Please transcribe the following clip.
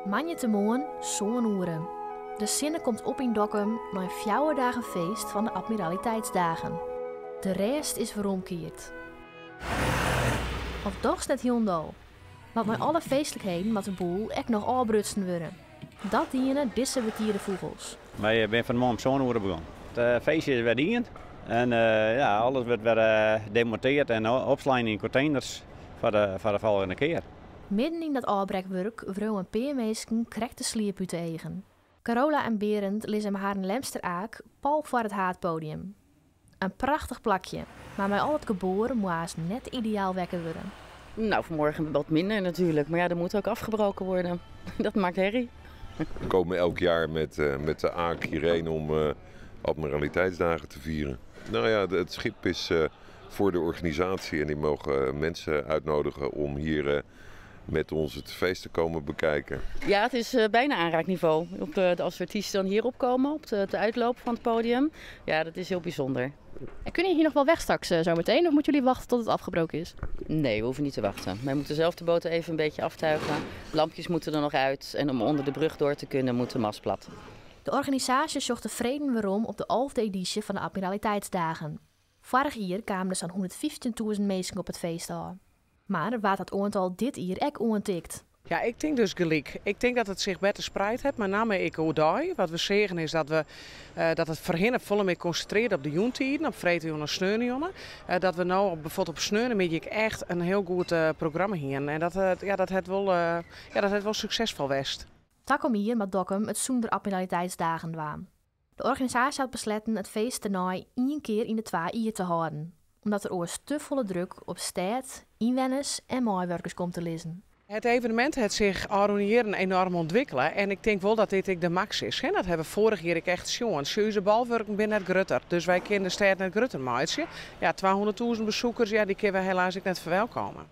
Manjetemoarn, zo'n oeren. De zinne komt op in Dokkum na een 4 dagen feest van de Admiraliteitsdagen. De rest is veromkeerd. Of toch net hielendal. Want met alle feestelijkheden moet de boel echt nog afbrutsen worden. Dat dienen deze betierde vogels. Wij zijn vanmorgen om zo'n uur begonnen. Het feestje is weer diend. En ja, alles wordt weer demonteerd en opslaan in containers voor de volgende keer. Midden in dat afbrekwerk vrouw een paar mensen krijgt de sliep uit de eigen. Carola en Berend lezen haar een lemster aak pal voor het haatpodium. Een prachtig plakje, maar met al het geboren moet haast net ideaal wekken worden. Nou, vanmorgen wat minder natuurlijk, maar ja, er moet ook afgebroken worden. Dat maakt herrie. We komen elk jaar met de aak hierheen om Admiraliteitsdagen te vieren. Nou ja, het schip is voor de organisatie en die mogen mensen uitnodigen om hier met ons het feest te komen bekijken. Ja, het is bijna aanraakniveau. Als we artiesten dan hier opkomen, op de uitloop van het podium, ja, dat is heel bijzonder. En kunnen jullie hier nog wel weg straks zo meteen of moeten jullie wachten tot het afgebroken is? Nee, we hoeven niet te wachten. Wij moeten zelf de boot even een beetje aftuigen. Lampjes moeten er nog uit en om onder de brug door te kunnen moet de mast plat. De organisatie zocht de vrede waarom op de 11e editie van de Admiraliteitsdagen. Vorig jaar kwamen er zo'n 115.000 mensen op het feest al. Maar er wordt dat aantal dit jaar echt ontikt. Ja, ik denk dus gelijk. Ik denk dat het zich beter spreidt heeft, met name ik Oudai. Wat we zeggen is dat het voorheen volle meer concentreert op de joentijden, op vreemde en sneunjonnen. Dat we nou bijvoorbeeld op sneunen echt een heel goed programma hier. En dat het wel succesvol was. Takom hier met Dokkum het zonder Admiraliteitsdagen dwaan. De organisatie had besloten het feest toernooi 1 keer in de 2 jaar te houden. Omdat er oors te volle druk op stad, inwoners en medewerkers komt te lezen. Het evenement heeft zich jaren enorm ontwikkelen en ik denk wel dat dit de max is. Hè? Dat hebben we vorig jaar echt gezien. Scheuze balwerken binnen het grutter, dus wij kennen de stad net grutter maaien. Ja, 200.000 bezoekers, ja, die kunnen we helaas net verwelkomen.